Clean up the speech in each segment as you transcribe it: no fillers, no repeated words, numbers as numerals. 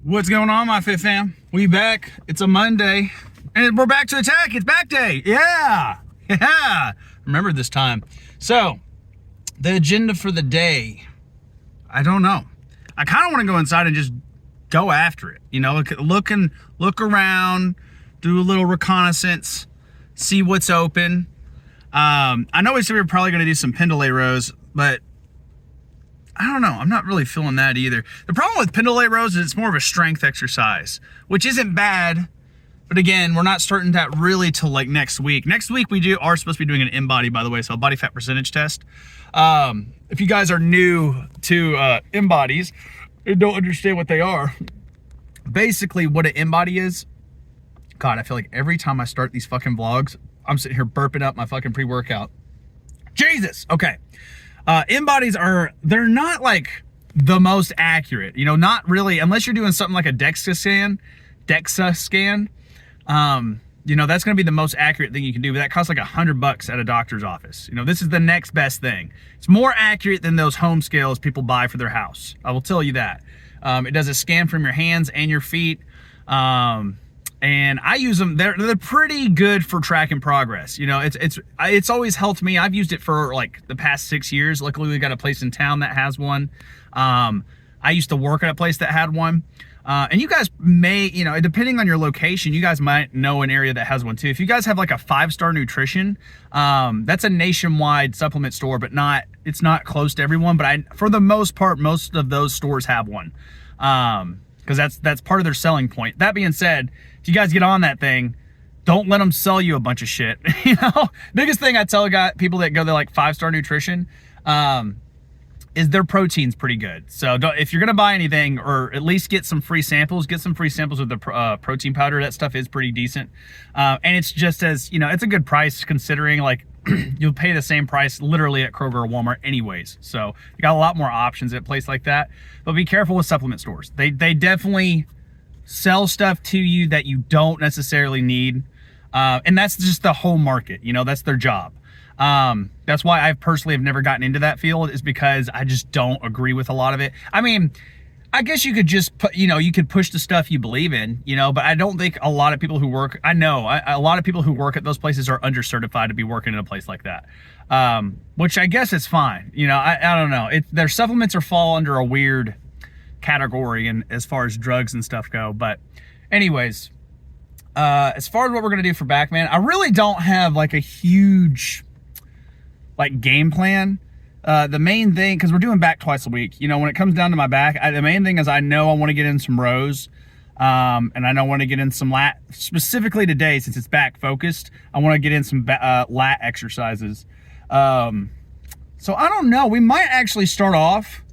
What's going on, my Fit fam? We back. It's a Monday, and we're back to attack. It's back day. Yeah. Remember this time. So, the agenda for the day, I don't know. I kind of want to go inside and just go after it. You know, look around, do a little reconnaissance, see what's open. I know we said we were probably going to do some pendulay rows, but I don't know. I'm not really feeling that either. The problem with pendulay rows is it's more of a strength exercise, which isn't bad. But again, we're not starting that really till like next week. Next week we are supposed to be doing an InBody, by the way, so a body fat percentage test. If you guys are new to InBodies and don't understand what they are, basically what an InBody is, God, I feel like every time I start these fucking vlogs, I'm sitting here burping up my fucking pre-workout. Jesus. Okay. InBodies they're not like the most accurate, you know, not really, unless you're doing something like a DEXA scan. You know, that's going to be the most accurate thing you can do, but that costs like $100 at a doctor's office. You know, this is the next best thing. It's more accurate than those home scales people buy for their house. I will tell you that. It does a scan from your hands and your feet. And I use them. They're pretty good for tracking progress. You know, it's always helped me. I've used it for like the past 6 years. Luckily, we got a place in town that has one. I used to work at a place that had one. And you guys may, you know, depending on your location, you guys might know an area that has one too. If you guys have like a 5-star nutrition, that's a nationwide supplement store, but it's not close to everyone. But for the most part, most of those stores have one. Because that's part of their selling point. That being said, if you guys get on that thing, don't let them sell you a bunch of shit. You know, biggest thing I tell people that go to like 5-star nutrition is their protein's pretty good. So if you're gonna buy anything, or at least get some free samples, with the protein powder. That stuff is pretty decent, and it's just as, you know, it's a good price considering like you'll pay the same price literally at Kroger or Walmart anyways. So you got a lot more options at a place like that. But be careful with supplement stores. They definitely sell stuff to you that you don't necessarily need. And that's just the whole market, you know, that's their job. That's why I personally have never gotten into that field, is because I just don't agree with a lot of it. I mean, I guess you could just put, you know, you could push the stuff you believe in, you know, but I don't think a lot of people who work, a lot of people who work at those places are undercertified to be working in a place like that. Which I guess is fine. You know, I don't know. Their supplements fall under a weird category and as far as drugs and stuff go. But anyways, as far as what we're going to do for back, man, I really don't have like a huge like game plan. The main thing, because we're doing back twice a week, you know, when it comes down to my back, the main thing is I know I want to get in some rows, and I know I want to get in some lat, specifically today since it's back focused. I want to get in some lat exercises. So I don't know, we might actually start off,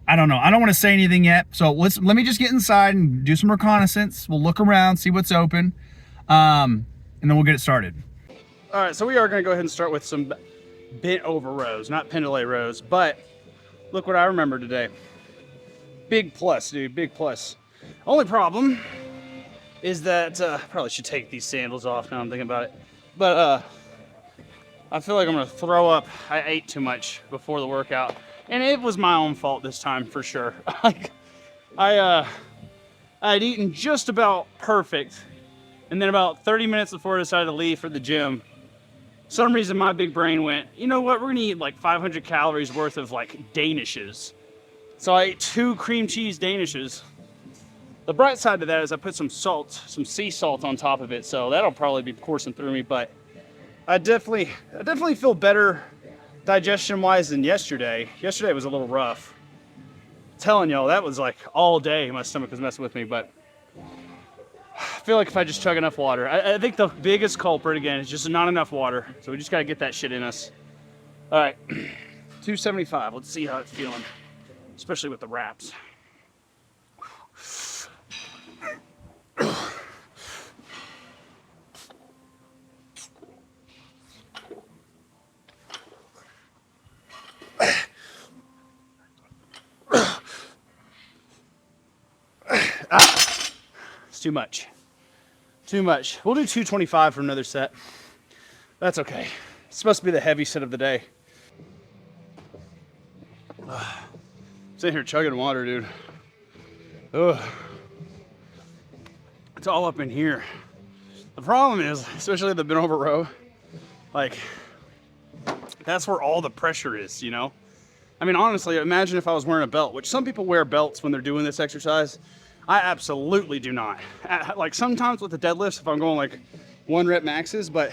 I don't know, I don't want to say anything yet, so let me just get inside and do some reconnaissance. We'll look around, see what's open, and then we'll get it started. All right, so we are going to go ahead and start with some bent over rows, not pendulay rows, but look what I remember today. Big plus, dude, big plus. Only problem is that I probably should take these sandals off now I'm thinking about it, but I feel like I'm gonna throw up. I ate too much before the workout, and it was my own fault this time for sure. Like I'd eaten just about perfect, and then about 30 minutes before I decided to leave for the gym, some reason my big brain went, you know what, we're gonna eat like 500 calories worth of like Danishes. So I ate 2 cream cheese Danishes. The bright side to that is I put some salt, some sea salt on top of it, so that'll probably be coursing through me, but I definitely feel better digestion wise than yesterday. Yesterday was a little rough. I'm telling y'all, that was like all day my stomach was messing with me, but I feel like if I just chug enough water. I think the biggest culprit, again, is just not enough water. So we just got to get that shit in us. All right, 275. Let's see how it's feeling, especially with the wraps. It's too much. Too much. We'll do 225 for another set. That's okay. It's supposed to be the heavy set of the day. Sitting here chugging water, dude. Ugh. It's all up in here. The problem is, especially the bent over row, like, that's where all the pressure is, you know? I mean, honestly, imagine if I was wearing a belt, which some people wear belts when they're doing this exercise. I absolutely do not. Like sometimes with the deadlifts, if I'm going like 1 rep maxes, but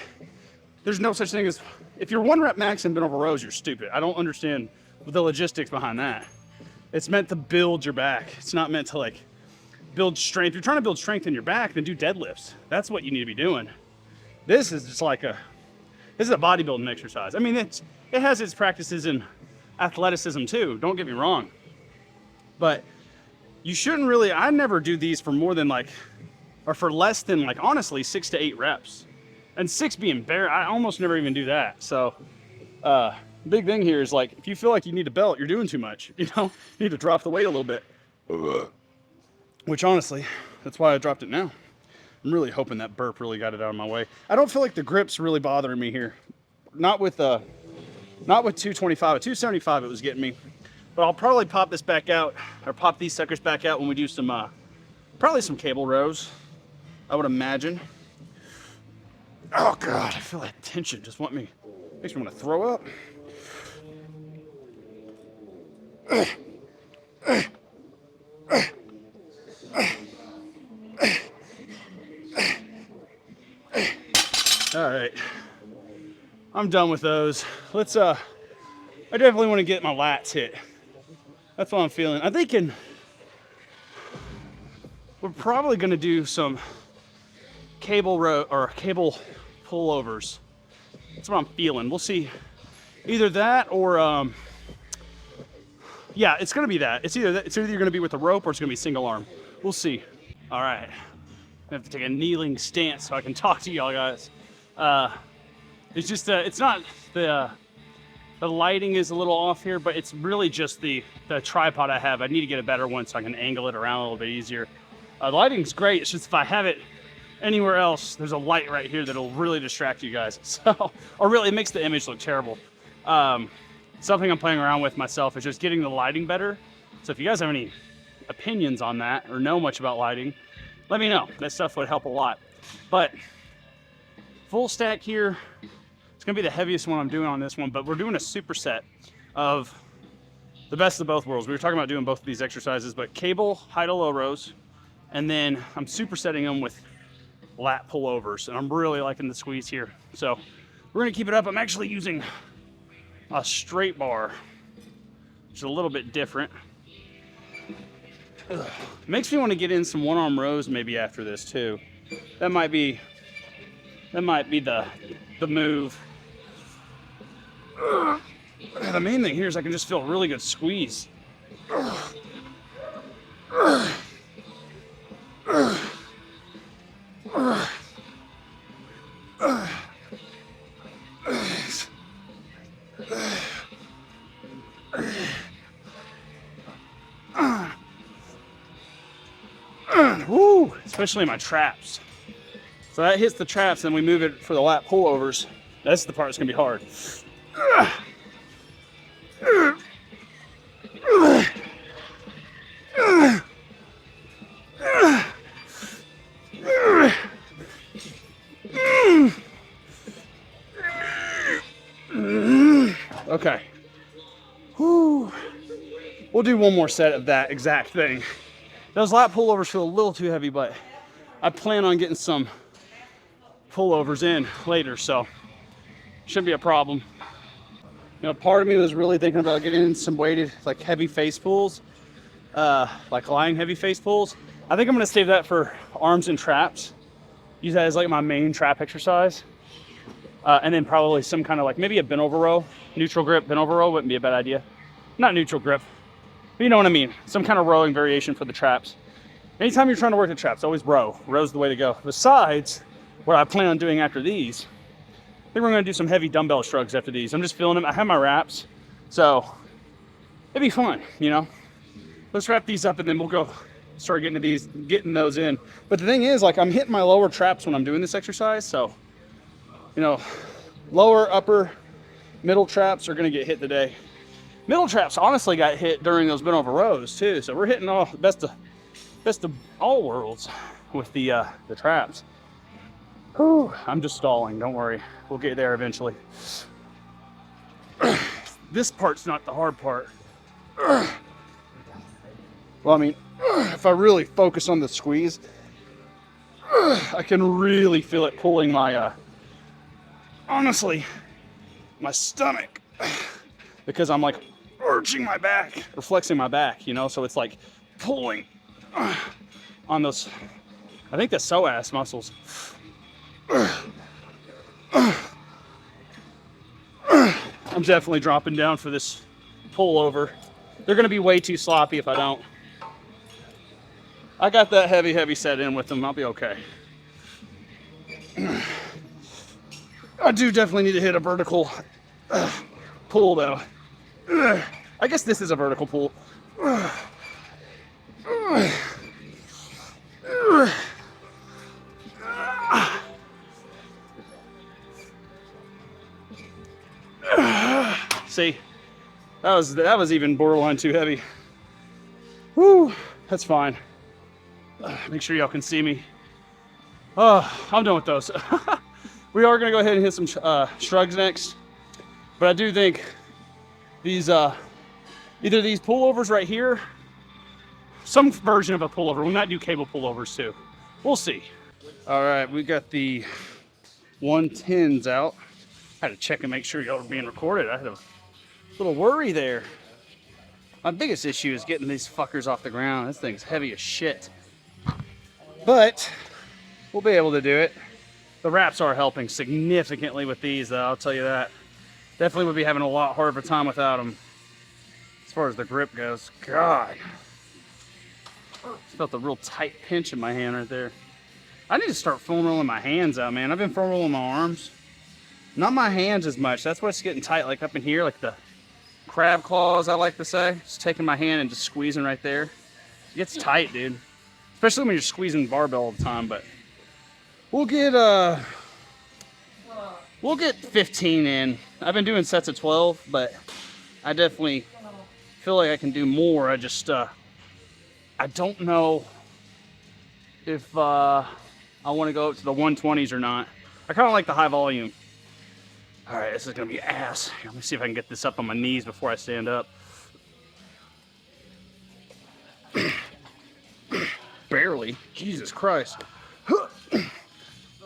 there's no such thing as, if you're 1 rep max and bent over rows, you're stupid. I don't understand the logistics behind that. It's meant to build your back. It's not meant to like build strength. If you're trying to build strength in your back, then do deadlifts. That's what you need to be doing. This is just like this is a bodybuilding exercise. I mean, it has its practices in athleticism too, don't get me wrong. But you shouldn't really, I never do these for more than like, or for less than like, honestly, 6 to 8 reps. And 6 being bare, I almost never even do that. So, big thing here is like, if you feel like you need a belt, you're doing too much, you know? You need to drop the weight a little bit. Which honestly, that's why I dropped it now. I'm really hoping that burp really got it out of my way. I don't feel like the grip's really bothering me here. Not with 225, at 275 it was getting me. But I'll probably pop this back out, or pop these suckers back out when we do some, probably some cable rows, I would imagine. Oh God, I feel that tension just makes me want to throw up. All right, I'm done with those. Let's, I definitely want to get my lats hit. That's what I'm feeling. I'm thinking we're probably going to do some cable row or cable pullovers. That's what I'm feeling. We'll see. Either that or, yeah, it's going to be that. It's either going to be with a rope or it's going to be single arm. We'll see. All right. I have to take a kneeling stance so I can talk to y'all guys. It's just, it's not the lighting is a little off here, but it's really just the tripod I have. I need to get a better one so I can angle it around a little bit easier. The lighting's great. It's just if I have it anywhere else, there's a light right here that'll really distract you guys. So, or really, it makes the image look terrible. Something I'm playing around with myself is just getting the lighting better. So if you guys have any opinions on that or know much about lighting, let me know. That stuff would help a lot. But full stack here. It's gonna be the heaviest one I'm doing on this one, but we're doing a superset of the best of both worlds. We were talking about doing both of these exercises, but cable high to low rows, and then I'm supersetting them with lat pullovers, and I'm really liking the squeeze here. So we're gonna keep it up. I'm actually using a straight bar, which is a little bit different. Ugh. Makes me want to get in some one-arm rows maybe after this too. That might be the move. The main thing here is I can just feel a really good squeeze. Woo, especially my traps. So that hits the traps, and we move it for the lat pullovers. That's the part that's gonna be hard. Okay. Whew. We'll do one more set of that exact thing. Those lat pullovers feel a little too heavy, but I plan on getting some pullovers in later, so shouldn't be a problem. You know, part of me was really thinking about getting in some weighted, like heavy face pulls, like lying heavy face pulls. I think I'm gonna save that for arms and traps. Use that as like my main trap exercise. And then probably some kind of like maybe a bent over row, neutral grip bent over row wouldn't be a bad idea. Not neutral grip, but you know what I mean. Some kind of rowing variation for the traps. Anytime you're trying to work the traps, always row. Row's the way to go. Besides, what I plan on doing after these, I think we're gonna do some heavy dumbbell shrugs after these. I'm just feeling them. I have my wraps, so it'd be fun, you know? Let's wrap these up and then we'll go start getting those in. But the thing is, like, I'm hitting my lower traps when I'm doing this exercise, so, you know, lower, upper, middle traps are gonna get hit today. Middle traps honestly got hit during those bent over rows too, so we're hitting all the best of all worlds with the traps. Whew, I'm just stalling, don't worry. We'll get there eventually. This part's not the hard part. Well, I mean, if I really focus on the squeeze, I can really feel it pulling my, honestly, my stomach. Because I'm like arching my back, or flexing my back, you know? So it's like pulling on those, I think the psoas muscles. I'm definitely dropping down for this pull over. They're gonna be way too sloppy if I don't. I got that heavy set in with them. I'll be okay. I do definitely need to hit a vertical pull though. I guess this is a vertical pull. See, that was even borderline too heavy. Whew, that's fine. Make sure y'all can see me. Oh, I'm done with those. We are gonna go ahead and hit some shrugs next, but I do think these either these pullovers right here, some version of a pullover. We might do cable pullovers too. We'll see. All right, we got the 110s out. I had to check and make sure y'all were being recorded. I had a little worry there. My biggest issue is getting these fuckers off the ground. This thing's heavy as shit. But we'll be able to do it. The wraps are helping significantly with these, though, I'll tell you that. Definitely would be having a lot harder of a time without them. As far as the grip goes, God. Felt a real tight pinch in my hand right there. I need to start foam rolling my hands out, man. I've been foam rolling my arms. Not my hands as much. That's what's getting tight, like up in here, like the crab claws, I like to say. Just taking my hand and just squeezing right there. It gets tight, dude. Especially when you're squeezing the barbell all the time, but we'll get 15 in. I've been doing sets of 12, but I definitely feel like I can do more. I just I don't know if I want to go up to the 120s or not. I kind of like the high volume. All right, this is gonna be ass. Here, let me see if I can get this up on my knees before I stand up. Barely. Jesus Christ.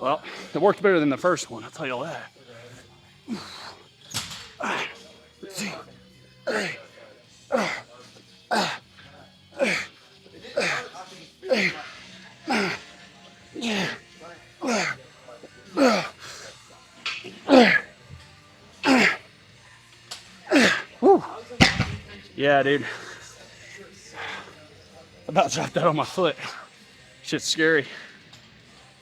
Well, it worked better than the first one, I'll tell you that. Whew. Yeah, dude. About dropped that on my foot. Shit's scary.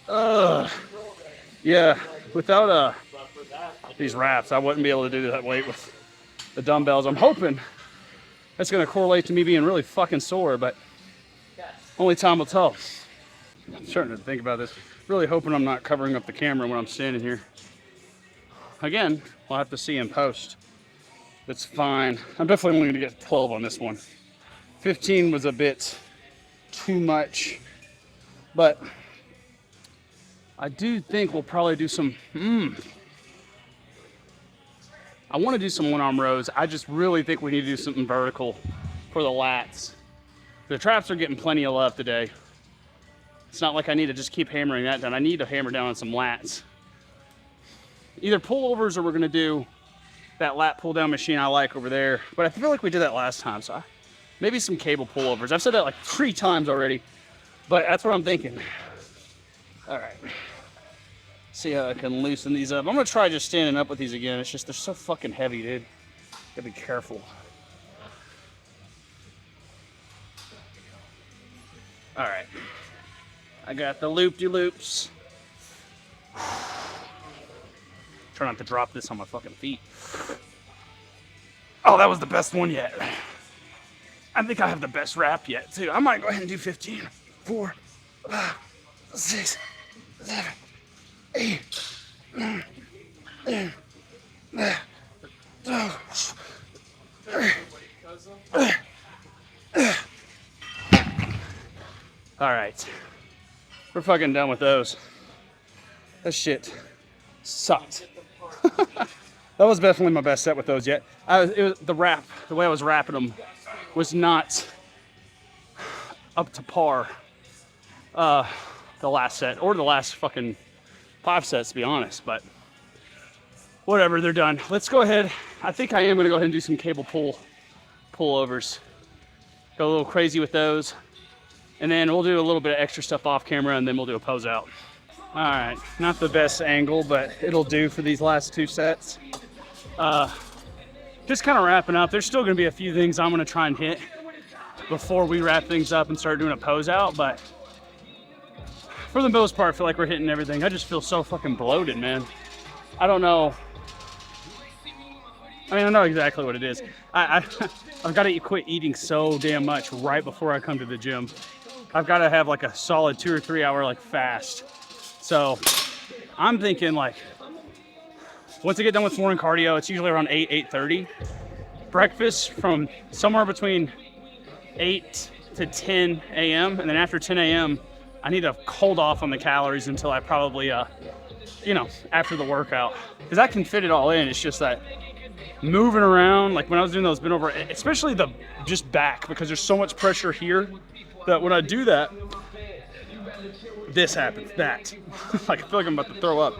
Yeah, without these wraps, I wouldn't be able to do that weight with the dumbbells. I'm hoping that's gonna correlate to me being really fucking sore, but only time will tell. I'm starting to think about this. Really hoping I'm not covering up the camera when I'm standing here. Again, we'll have to see in post. It's fine. I'm definitely only gonna get 12 on this one. 15 was a bit too much, but I do think we'll probably do some, I want to do some one-arm rows. I just really think we need to do something vertical for the lats. The traps are getting plenty of love today. It's not like I need to just keep hammering that down. I need to hammer down on some lats. Either pullovers or we're gonna do that lat pull down machine I like over there. But I feel like we did that last time, so maybe some cable pullovers. I've said that like 3 times already, but that's what I'm thinking. All right, see how I can loosen these up. I'm gonna try just standing up with these again. It's just, they're so fucking heavy, dude. Gotta be careful. All right, I got the loop-de-loops. Try not to drop this on my fucking feet. Oh, that was the best one yet. I think I have the best wrap yet, too. I might go ahead and do 15. 4, 5, 6, 7, 8, 9, 10, 11, 12. All right, we're fucking done with those. That shit sucked. That was definitely my best set with those yet. The way I was wrapping them was not up to par. The last set, or the last fucking 5 sets, to be honest, but whatever, they're done. Let's go ahead. I think I am gonna go ahead and do some cable pullovers. Go a little crazy with those. And then we'll do a little bit of extra stuff off camera, and then we'll do a pose out. All right, not the best angle, but it'll do for these last 2 sets. Just kind of wrapping up. There's still gonna be a few things I'm gonna try and hit before we wrap things up and start doing a pose out, but for the most part, I feel like we're hitting everything. I just feel so fucking bloated, man. I don't know. I mean, I know exactly what it is. I've got to quit eating so damn much right before I come to the gym. I've got to have like a solid 2 or 3 hour like fast. So I'm thinking like, once I get done with morning cardio, it's usually around 8:30. Breakfast from somewhere between 8 to 10 a.m. And then after 10 a.m., I need to hold off on the calories until I probably, after the workout. Because I can fit it all in. It's just that moving around, like when I was doing those bent over, especially the just back, because there's so much pressure here that when I do that, this happens, that. Like I feel like I'm about to throw up.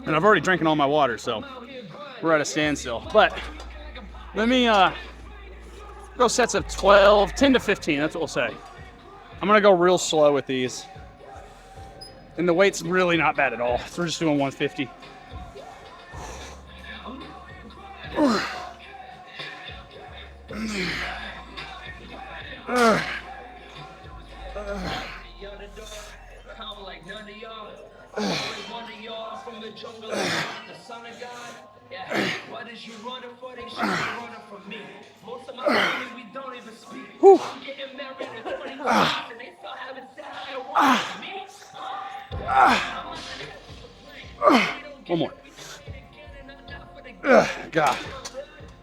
And I've already drinking all my water, so we're at a standstill. But let me go sets of 12, 10 to 15, that's what we'll say. I'm gonna go real slow with these. And the weight's really not bad at all. So we're just doing 150. One more. God.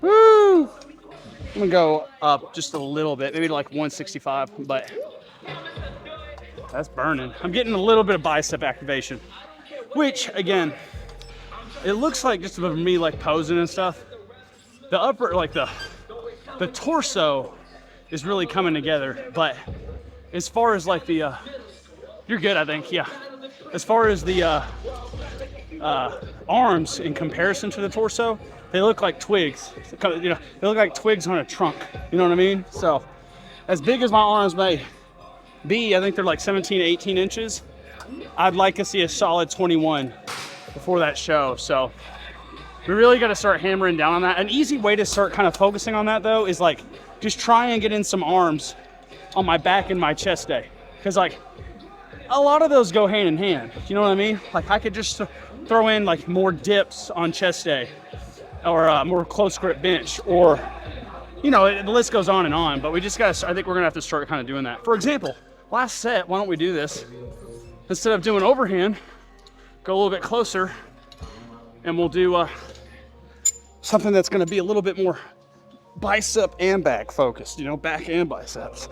Woo! I'm gonna go up just a little bit, maybe like 165, but that's burning. I'm getting a little bit of bicep activation, which again, it looks like just for me like posing and stuff. The upper, like the torso is really coming together, but as far as like the, you're good, I think, yeah. As far as the arms in comparison to the torso, they look like twigs. You know, they look like twigs on a trunk. You know what I mean? So, as big as my arms may be, I think they're like 17, 18 inches. I'd like to see a solid 21 before that show. So, we really got to start hammering down on that. An easy way to start kind of focusing on that though is like, just try and get in some arms on my back and my chest day. Because like, a lot of those go hand in hand. You know what I mean? Like I could just throw in like more dips on chest day, or more close grip bench, or, you know, the list goes on and on, but we just gotta, I think we're gonna have to start kind of doing that. For example, last set, why don't we do this? Instead of doing overhand, go a little bit closer, and we'll do something that's gonna be a little bit more bicep and back focused, you know, back and biceps.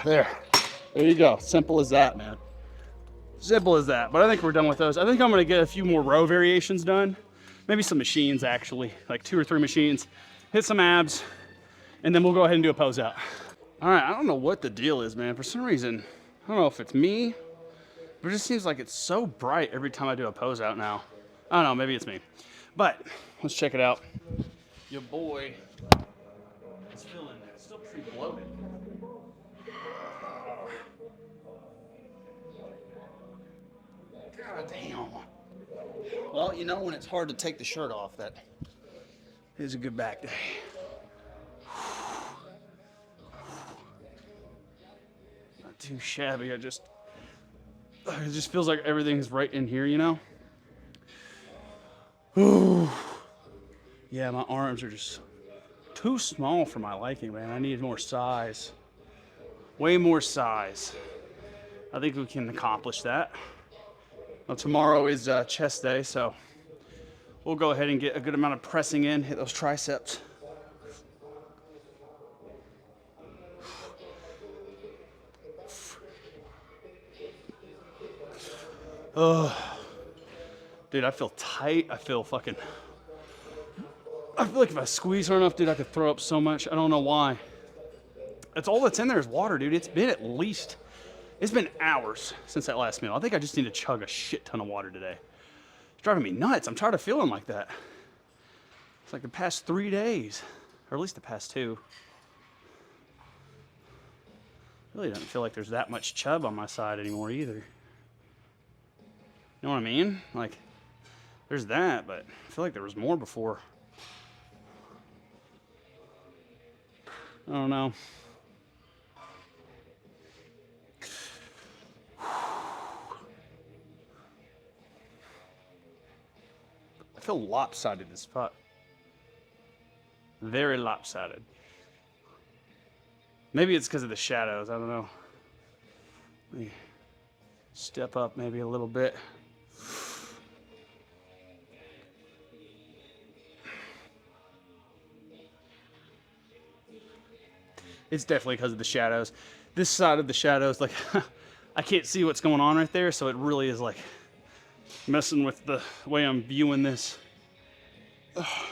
There you go. Simple as that, man. Simple as that. But I think we're done with those. I think I'm gonna get a few more row variations done. Maybe some machines actually, like 2 or 3 machines. Hit some abs, and then we'll go ahead and do a pose out. All right, I don't know what the deal is, man. For some reason, I don't know if it's me, but it just seems like it's so bright every time I do a pose out now. I don't know, maybe it's me. But let's check it out. Your boy is feeling still pretty bloated. God damn. Well, you know when it's hard to take the shirt off, that is a good back day. Not too shabby. It just feels like everything's right in here, you know? Ooh. Yeah, my arms are just too small for my liking, man. I need more size. Way more size. I think we can accomplish that. Well, tomorrow is chest day, so we'll go ahead and get a good amount of pressing in, hit those triceps. Oh, dude, I feel tight. I feel like if I squeeze hard enough, dude, I could throw up so much. I don't know why. That's all that's in there is water, dude. It's been hours since that last meal. I think I just need to chug a shit ton of water today. It's driving me nuts. I'm tired of feeling like that. It's like the past 3 days, or at least the past 2. Really doesn't feel like there's that much chub on my side anymore either. You know what I mean? Like, there's that, but I feel like there was more before. I don't know. I feel lopsided as fuck. Very lopsided. Maybe it's because of the shadows. I don't know. Let me step up maybe a little bit. It's definitely because of the shadows. This side of the shadows, like, I can't see what's going on right there, so it really is like messing with the way I'm viewing this. Ugh.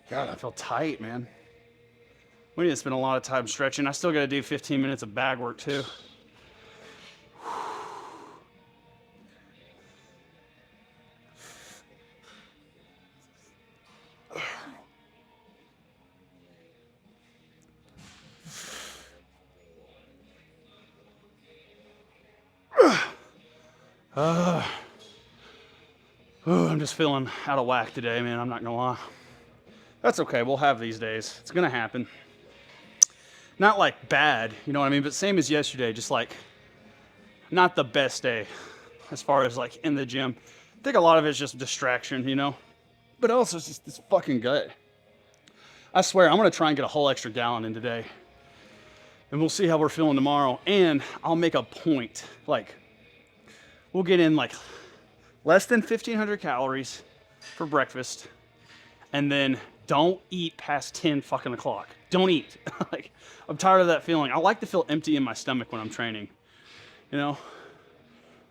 God, I feel tight, man. We need to spend a lot of time stretching. I still got to do 15 minutes of bag work too. I'm just feeling out of whack today, man. I'm not gonna lie. That's okay. We'll have these days. It's gonna happen. Not like bad, you know what I mean? But same as yesterday, just like not the best day as far as like in the gym. I think a lot of it's just distraction, you know? But also it's just this fucking gut. I swear, I'm gonna try and get a whole extra gallon in today. And we'll see how we're feeling tomorrow. And I'll make a point, like, we'll get in like less than 1,500 calories for breakfast, and then don't eat past 10 fucking o'clock. Don't eat. Like, I'm tired of that feeling. I like to feel empty in my stomach when I'm training, you know?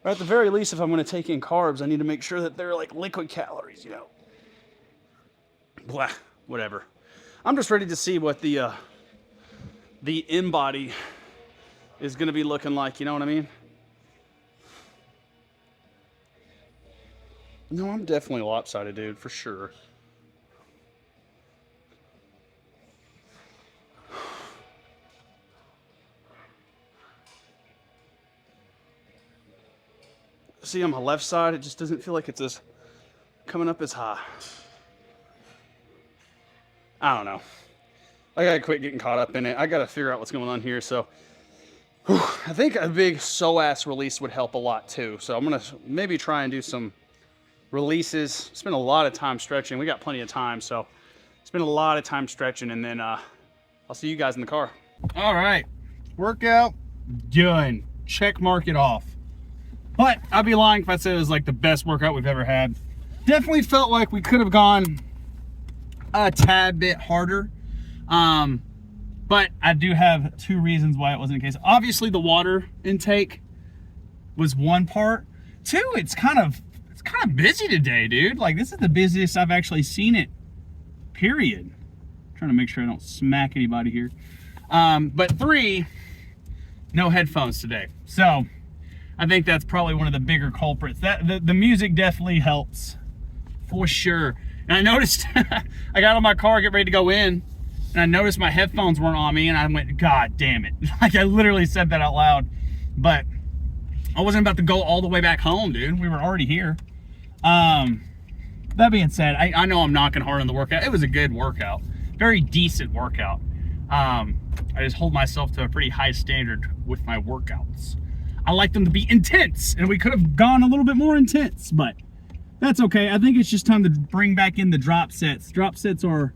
Or at the very least, if I'm gonna take in carbs, I need to make sure that they're like liquid calories, you know? Blah, whatever. I'm just ready to see what the in-body is gonna be looking like, you know what I mean? No, I'm definitely lopsided, dude, for sure. See, on my left side, it just doesn't feel like it's as coming up as high. I don't know. I gotta quit getting caught up in it. I gotta figure out what's going on here. So, I think a big psoas release would help a lot too. So I'm gonna maybe try and do some releases. Spend a lot of time stretching. We got plenty of time, so spend a lot of time stretching, and then I'll see you guys in the car. All right, workout done. Check mark it off. But I'd be lying if I said it was like the best workout we've ever had. Definitely felt like we could have gone a tad bit harder. But I do have 2 reasons why it wasn't the case. Obviously the water intake was one part. 2, it's kind of busy today, dude. Like, this is the busiest I've actually seen it, period. I'm trying to make sure I don't smack anybody here. But 3, no headphones today. So I think that's probably one of the bigger culprits. The music definitely helps, for sure. And I noticed, I got on my car, get ready to go in, and I noticed my headphones weren't on me, and I went, God damn it. Like, I literally said that out loud. But I wasn't about to go all the way back home, dude. We were already here. That being said, I know I'm knocking hard on the workout. It was a good workout. Very decent workout. I just hold myself to a pretty high standard with my workouts. I like them to be intense, and we could have gone a little bit more intense, but that's okay. I think it's just time to bring back in the drop sets. Drop sets are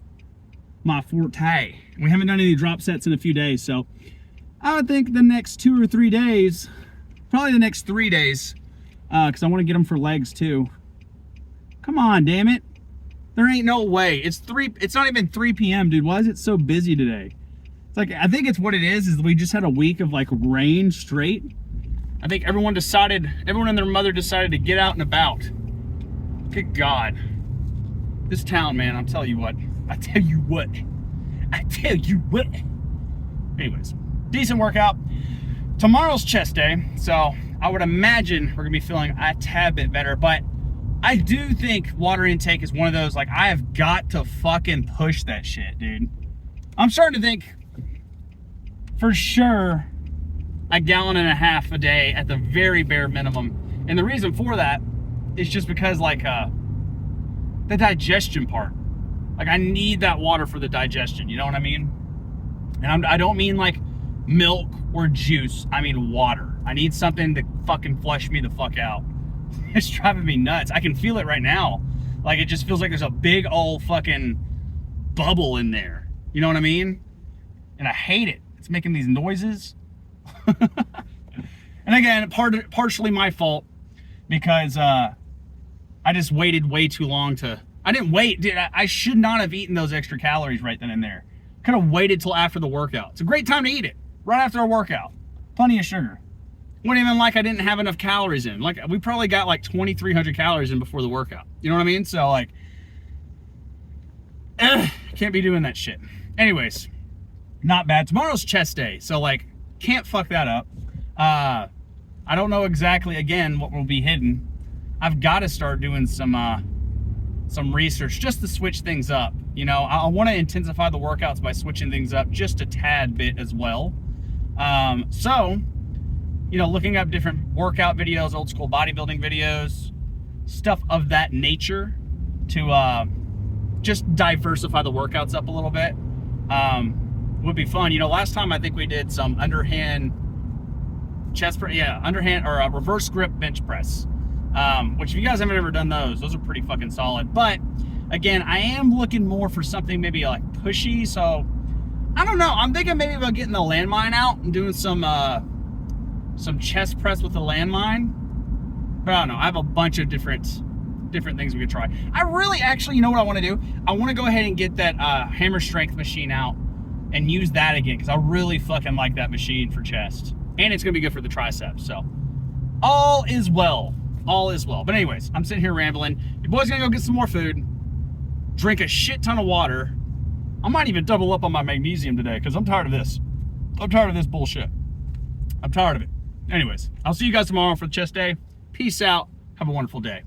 my forte. We haven't done any drop sets in a few days, so I would think the next 2 or 3 days, Probably the next 3 days, because I want to get them for legs too. Come on, damn it. There ain't no way. It's not even 3 p.m., dude. Why is it so busy today? It's like, I think it's what it is we just had a week of like rain straight. I think everyone and their mother decided to get out and about. Good God. This town, man, I'll tell you what. Anyways, decent workout. Tomorrow's chest day, so I would imagine we're gonna be feeling a tad bit better, but I do think water intake is one of those, like, I have got to fucking push that shit, dude. I'm starting to think for sure a 1.5 gallons a day at the very bare minimum. And the reason for that is just because, like, the digestion part. Like, I need that water for the digestion, you know what I mean? And I don't mean like milk or juice, I mean water. I need something to fucking flush me the fuck out. It's driving me nuts. I can feel it right now. Like, it just feels like there's a big old fucking bubble in there. You know what I mean? And I hate it. It's making these noises. And again, partially my fault, because I just waited way too long to... I didn't wait, dude. I should not have eaten those extra calories right then and there. Could have waited till after the workout. It's a great time to eat it. Right after a workout. Plenty of sugar. Wasn't even like I didn't have enough calories in. Like, we probably got like 2,300 calories in before the workout. You know what I mean? So, like, can't be doing that shit. Anyways, not bad. Tomorrow's chest day, so, like, can't fuck that up. I don't know exactly, again, what will be hidden. I've got to start doing some research just to switch things up. You know, I want to intensify the workouts by switching things up just a tad bit as well. So, you know, looking up different workout videos, old school bodybuilding videos, stuff of that nature to just diversify the workouts up a little bit would be fun. You know, last time I think we did some underhand chest press, underhand or reverse grip bench press, which if you guys haven't ever done those are pretty fucking solid. But again, I am looking more for something maybe like pushy, so I don't know. I'm thinking maybe about getting the landmine out and doing some chest press with the landmine. But I don't know. I have a bunch of different things we could try. I really actually, you know what I want to do? I want to go ahead and get that hammer strength machine out and use that again, because I really fucking like that machine for chest. And it's going to be good for the triceps. So all is well. All is well. But anyways, I'm sitting here rambling. Your boy's going to go get some more food, drink a shit ton of water. I might even double up on my magnesium today, because I'm tired of this. I'm tired of this bullshit. I'm tired of it. Anyways, I'll see you guys tomorrow for the chest day. Peace out. Have a wonderful day.